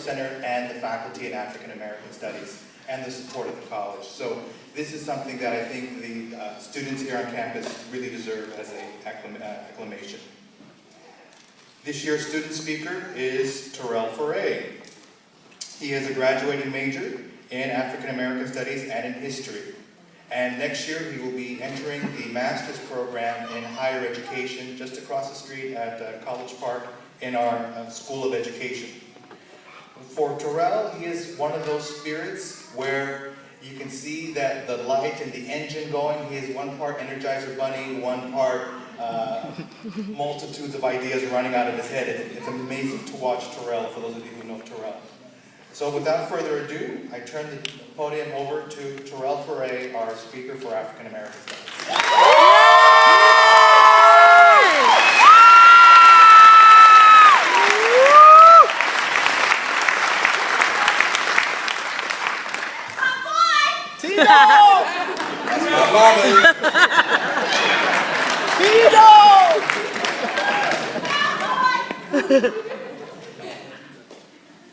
Center and the Faculty in African American Studies and the support of the college. So this is something that I think the students here on campus really deserve as an acclamation. This year's student speaker is Terrell Foray. He is a graduating major in African American Studies and in history. And next year he will be entering the master's program in higher education just across the street at College Park in our School of Education. For Terrell, he is one of those spirits where you can see that the light and the engine going. He is one part Energizer Bunny, one part multitudes of ideas running out of his head. It's amazing to watch Terrell, for those of you who know Terrell. So without further ado, I turn the podium over to Terrell Foray, our speaker for African American Studies. Tito! That's my mama. Tito!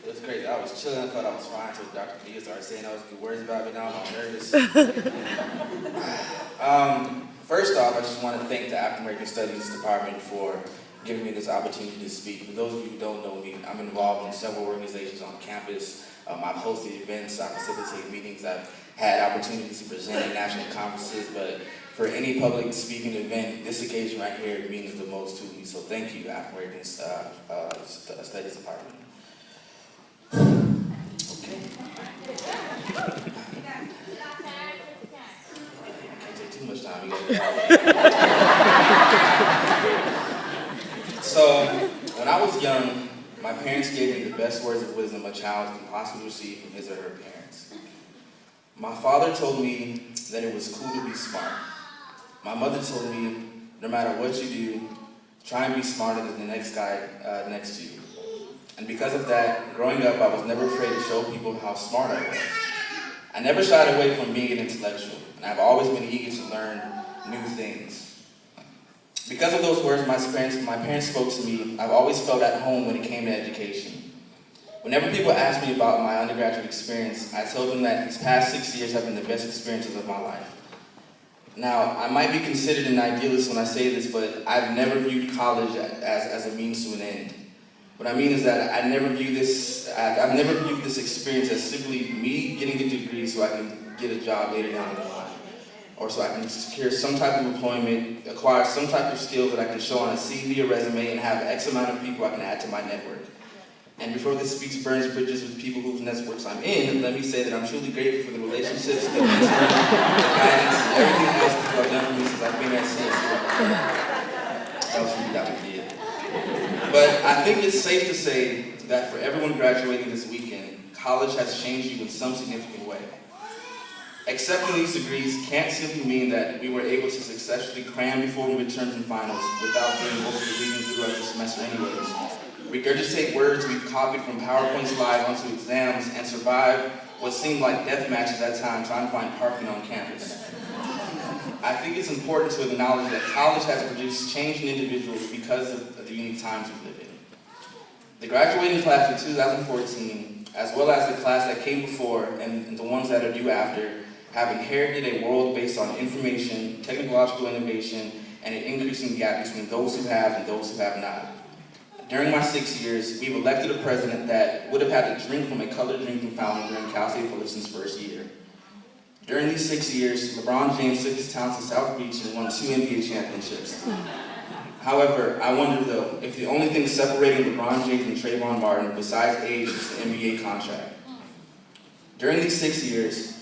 It was crazy. I was chilling. I thought I was fine until Dr. D started saying I was good words about me. Now I'm nervous. First off, I just want to thank the African American Studies Department for giving me this opportunity to speak. For those of you who don't know me, I'm involved in several organizations on campus. I've hosted events, I facilitate meetings, I've had opportunities to present at national conferences, but for any public speaking event, this occasion right here means the most to me. So thank you, African American Studies Department. Okay. Can't take too much time. So, when I was young, my parents gave me the best words of wisdom a child can possibly receive from his or her parents. My father told me that it was cool to be smart. My mother told me, no matter what you do, try and be smarter than the next guy next to you. And because of that, growing up, I was never afraid to show people how smart I was. I never shied away from being an intellectual, and I've always been eager to learn new things. Because of those words my parents spoke to me, I've always felt at home when it came to education. Whenever people ask me about my undergraduate experience, I tell them that these past 6 years have been the best experiences of my life. Now, I might be considered an idealist when I say this, but I've never viewed college as a means to an end. What I mean is that I've never viewed this experience as simply me getting a degree so I can get a job later down the line, or so I can secure some type of employment, acquire some type of skills that I can show on a CV or resume, and have X amount of people I can add to my network. And before this speech burns bridges with people whose networks I'm in, let me say that I'm truly grateful for the relationships, the mentoring, the guidance, and everything else that people have done for me since I've been at CSUF. That was from Dr. D. But I think it's safe to say that for everyone graduating this weekend, college has changed you in some significant way. Accepting these degrees can't simply mean that we were able to successfully cram before midterms and finals without doing most of the reading throughout the semester anyways. Regurgitate words we've copied from PowerPoint slides onto exams and survive what seemed like death matches at times trying to find parking on campus. I think it's important to acknowledge that college has produced change in individuals because of the unique times we live in. The graduating class of 2014, as well as the class that came before and the ones that are due after, have inherited a world based on information, technological innovation, and an increasing gap between those who have and those who have not. During my 6 years, we've elected a president that would have had to drink from a colored drinking fountain during Cal State Fullerton's first year. During these 6 years, LeBron James took his talents to South Beach and won 2 NBA championships. However, I wonder though, if the only thing separating LeBron James and Trayvon Martin besides age is the NBA contract. During these 6 years,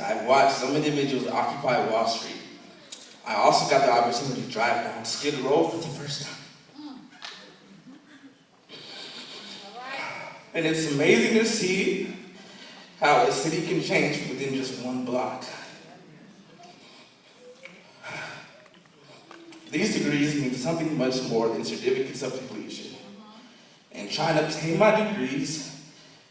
I've watched some individuals occupy Wall Street. I also got the opportunity to drive down Skid Row for the first time. And it's amazing to see how a city can change within just one block. These degrees mean something much more than certificates of completion. And trying to obtain my degrees,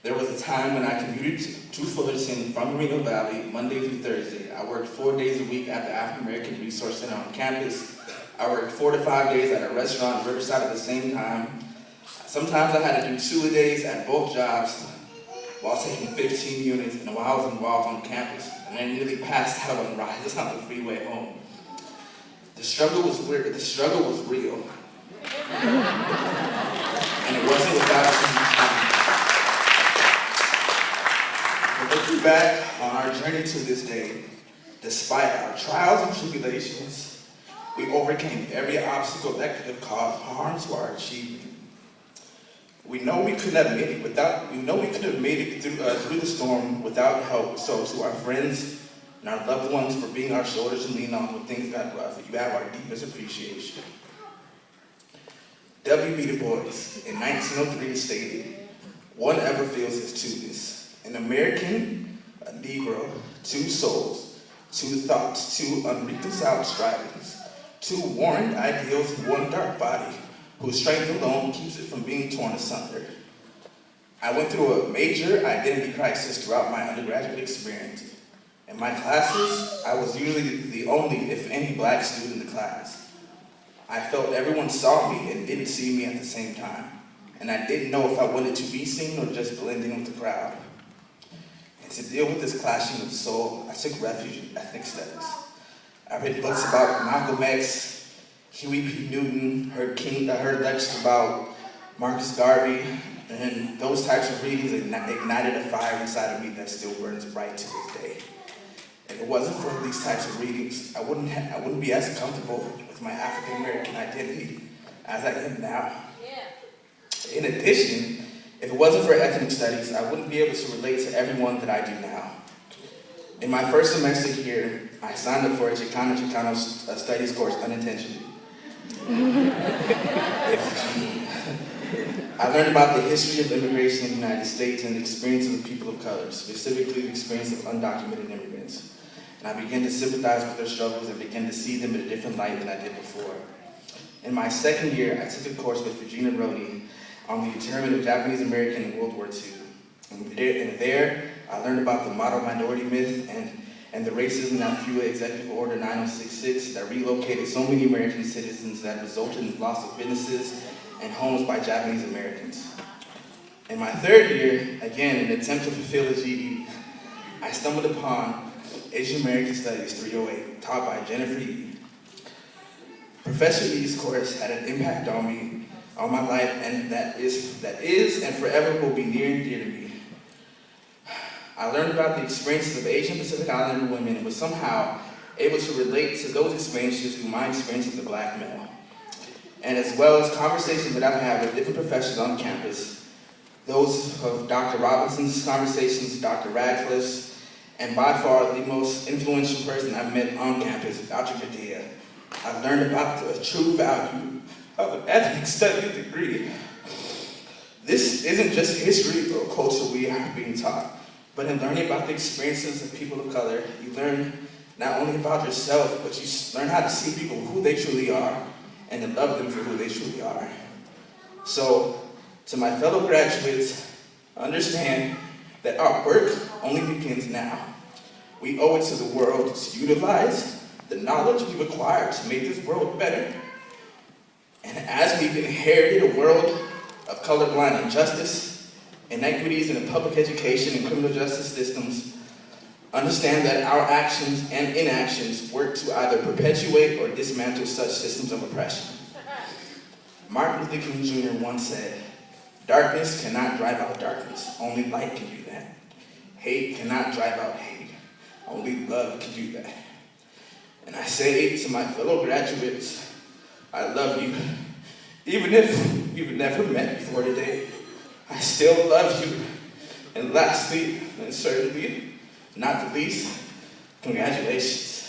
there was a time when I commuted to Fullerton from Moreno Valley, Monday through Thursday. I worked 4 days a week at the African American Resource Center on campus. I worked 4 to 5 days at a restaurant in Riverside at the same time. Sometimes I had to do 2 days at both jobs while taking 15 units and while I was involved on campus. And I nearly passed out on rides on the freeway home. The struggle was weird, the struggle was real. And it wasn't without time. But looking back on our journey to this day, despite our trials and tribulations, we overcame every obstacle that could have caused harm to our achievement. We know we couldn't have made it through the storm without help. So to our friends and our loved ones for being our shoulders to lean on when things got rough, you have our deepest appreciation. W.B. Du Bois in 1903 stated, "One ever feels his two-ness. An American, a Negro, 2 souls, 2 thoughts, 2 unreconciled strivings, 2 warring ideals in 1 dark body, whose strength alone keeps it from being torn asunder." I went through a major identity crisis throughout my undergraduate experience. In my classes, I was usually the only, if any, black student in the class. I felt everyone saw me and didn't see me at the same time, and I didn't know if I wanted to be seen or just blend in with the crowd. And to deal with this clashing of soul, I took refuge in ethnic studies. I read books about Malcolm X, Huey P. Newton, heard lectures about Marcus Garvey, and those types of readings ignited a fire inside of me that still burns bright to this day. If it wasn't for these types of readings, I wouldn't be as comfortable with my African American identity as I am now. Yeah. In addition, if it wasn't for ethnic studies, I wouldn't be able to relate to everyone that I do now. In my first semester here, I signed up for a Chicano studies course unintentionally. I learned about the history of immigration in the United States and the experiences of people of color, specifically the experience of undocumented immigrants. And I began to sympathize with their struggles and began to see them in a different light than I did before. In my second year, I took a course with Regina Roney on the internment of Japanese American in World War II. And there, I learned about the model minority myth and the racism that fueled Executive Order 9066 that relocated so many American citizens that resulted in the loss of businesses and homes by Japanese Americans. In my third year, again, in an attempt to fulfill a GED, I stumbled upon Asian American Studies 308, taught by Jennifer Yee. Professor Yee's course had an impact on me, on my life, and that is and forever will be near and dear to me. I learned about the experiences of Asian Pacific Islander women and was somehow able to relate to those experiences through my experience as a black male. And as well as conversations that I've had with different professors on campus, those of Dr. Robinson's conversations, Dr. Radcliffe's, and by far the most influential person I've met on campus, Dr. Medea. I've learned about the true value of an ethnic studies degree. This isn't just history or culture we are being taught, but in learning about the experiences of people of color, you learn not only about yourself, but you learn how to see people who they truly are and to love them for who they truly are. So, to my fellow graduates, understand that our work only begins now. We owe it to the world to utilize the knowledge we've acquired to make this world better. And as we've inherited a world of colorblind injustice, inequities in the public education and criminal justice systems, understand that our actions and inactions work to either perpetuate or dismantle such systems of oppression. Martin Luther King Jr. once said, "Darkness cannot drive out darkness, only light can do that. Hate cannot drive out hate, only love can do that." And I say to my fellow graduates, I love you. Even if you've never met before today, I still love you. And lastly, and certainly, not the least, congratulations.